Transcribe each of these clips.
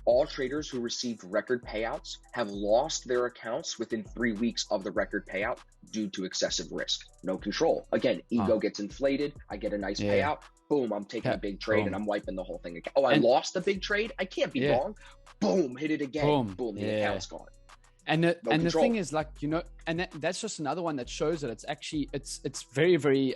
All traders who received record payouts have lost their accounts within 3 weeks of the record payout due to excessive risk. No control. Again, ego gets inflated. I get a nice payout. Boom, I'm taking a big trade and I'm wiping the whole thing again. Oh, I lost a big trade? I can't be wrong. Boom, hit it again. Boom, the account's gone. And the thing is, like, you know, and that's just another one that shows that it's actually, it's very, very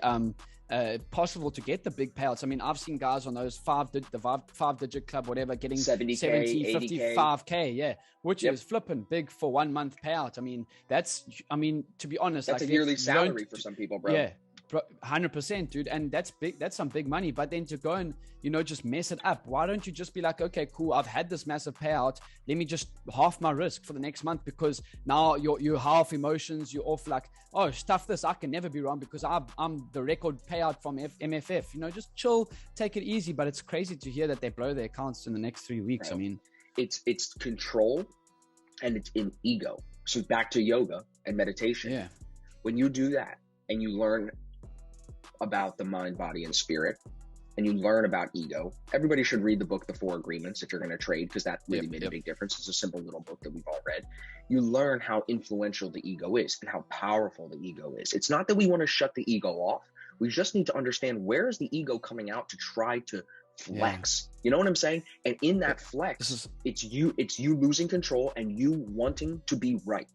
possible to get the big payouts. I mean, I've seen guys on those five digit club, whatever, getting 70K, 70, 50, 80K. 5K, which is flipping big for 1 month payout. I mean, to be honest, that's like a yearly salary for some people, bro. Yeah. 100%, dude. And that's big. That's some big money. But then to go and, you know, just mess it up. Why don't you just be like, okay, cool. I've had this massive payout. Let me just half my risk for the next month, because now you're half emotions. You're off like, oh, stuff this. I can never be wrong because I'm the record payout from MFF. You know, just chill, take it easy. But it's crazy to hear that they blow their accounts in the next 3 weeks. Right. I mean, it's control and it's in ego. So back to yoga and meditation. Yeah. When you do that and you learn about the mind, body, and spirit, and you learn about ego. Everybody should read the book, The Four Agreements, if you're going to trade, because that really made a big difference. It's a simple little book that we've all read. You learn how influential the ego is and how powerful the ego is. It's not that we want to shut the ego off. We just need to understand, where is the ego coming out to try to flex? You know what I'm saying? And in that flex, it's you losing control and you wanting to be right.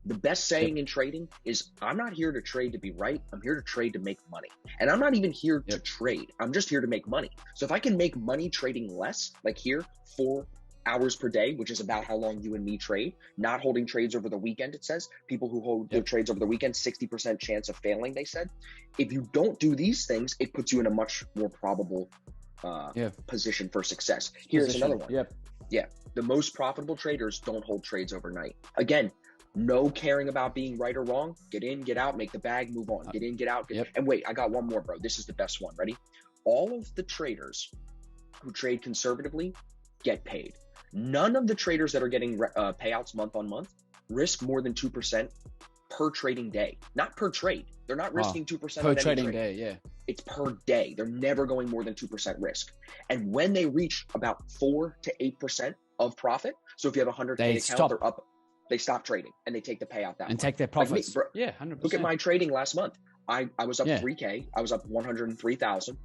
The best saying in trading is, I'm not here to trade to be right. I'm here to trade to make money. And I'm not even here to trade. I'm just here to make money. So if I can make money trading less, like here, 4 hours per day, which is about how long you and me trade, not holding trades over the weekend, it says. People who hold their trades over the weekend, 60% chance of failing, they said. If you don't do these things, it puts you in a much more probable position for success. Here's another one. The most profitable traders don't hold trades overnight. Again, no caring about being right or wrong. Get in, get out, make the bag, move on. Get in, get out. And wait, I got one more, bro. This is the best one. Ready? All of the traders who trade conservatively get paid. None of the traders that are getting payouts month on month risk more than 2% per trading day. Not per trade. They're not risking 2% per on trading any trade. day. It's per day. They're never going more than 2% risk. And when they reach about 4 to 8% of profit, so if you have a 100K account, they're up. They stop trading and they take the payout that and take their profits. Like me, 100%. Look at my trading last month. I was up 3K. I was up 103,000.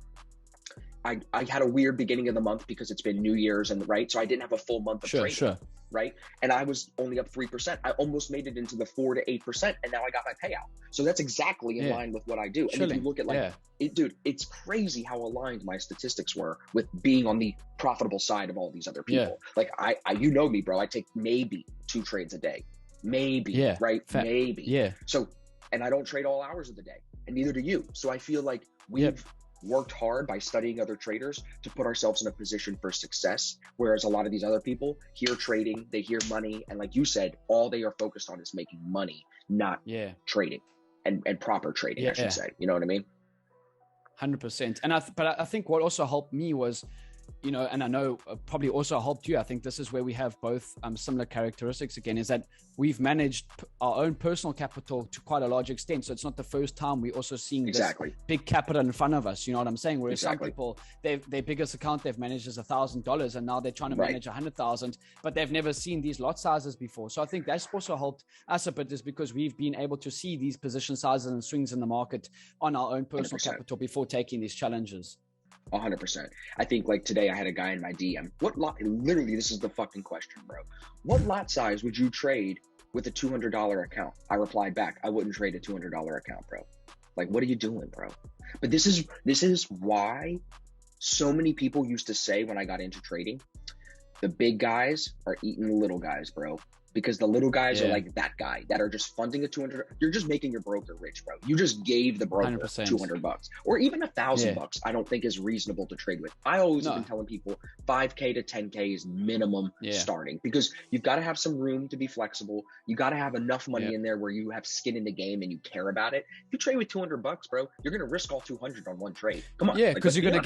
I had a weird beginning of the month because it's been New Year's and so I didn't have a full month of trading. Right. And I was only up 3%. I almost made it into the 4 to 8%. And now I got my payout. So that's exactly in line with what I do. And if you look at dude, it's crazy how aligned my statistics were with being on the profitable side of all these other people. Like I you know me, bro, I take maybe 2 trades a day, maybe, right? Maybe. So, and I don't trade all hours of the day, and neither do you. So I feel like we've worked hard by studying other traders to put ourselves in a position for success. Whereas a lot of these other people hear trading, they hear money. And like you said, all they are focused on is making money, not trading and proper trading, I should say. You know what I mean? 100%. And but I think what also helped me was, you know, and I know probably also helped you. I think this is where we have both similar characteristics again, is that we've managed our own personal capital to quite a large extent. So it's not the first time we're also seeing this big capital in front of us. You know what I'm saying? Whereas some people, their biggest account they've managed is $1,000 and now they're trying to manage 100,000, but they've never seen these lot sizes before. So I think that's also helped us a bit, is because we've been able to see these position sizes and swings in the market on our own personal 100%. Capital before taking these challenges. 100%. I think like today I had a guy in my DM. What lot, literally this is the fucking question, bro. What lot size would you trade with a $200 account? I replied back, I wouldn't trade a $200 account, bro. Like, what are you doing, bro? But this is why so many people used to say when I got into trading, the big guys are eating the little guys, bro. Because the little guys are like that guy that are just funding a 200. You're just making your broker rich, bro. You just gave the broker 100%. $200 or even $1,000. I don't think is reasonable to trade with. I always have been telling people 5K to 10K is minimum starting, because you've got to have some room to be flexible. You got to have enough money in there where you have skin in the game and you care about it. If you trade with $200, bro, you're going to risk all 200 on one trade. Come on. Yeah. Cause you're going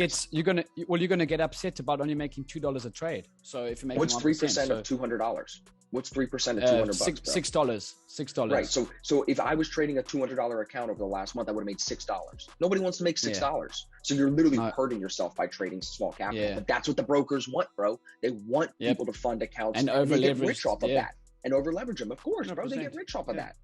to get upset about only making $2 a trade. So if you're making what's 3% of $200? What's 3% of $200? $6. Right. So if I was trading a $200 account over the last month, I would have made $6. Nobody wants to make $6. Yeah. So you're literally hurting yourself by trading small capital. Yeah. But that's what the brokers want, bro. They want people to fund accounts and over they leverage get rich off of that. And over leverage them, of course, 100%. Bro. They get rich off of that.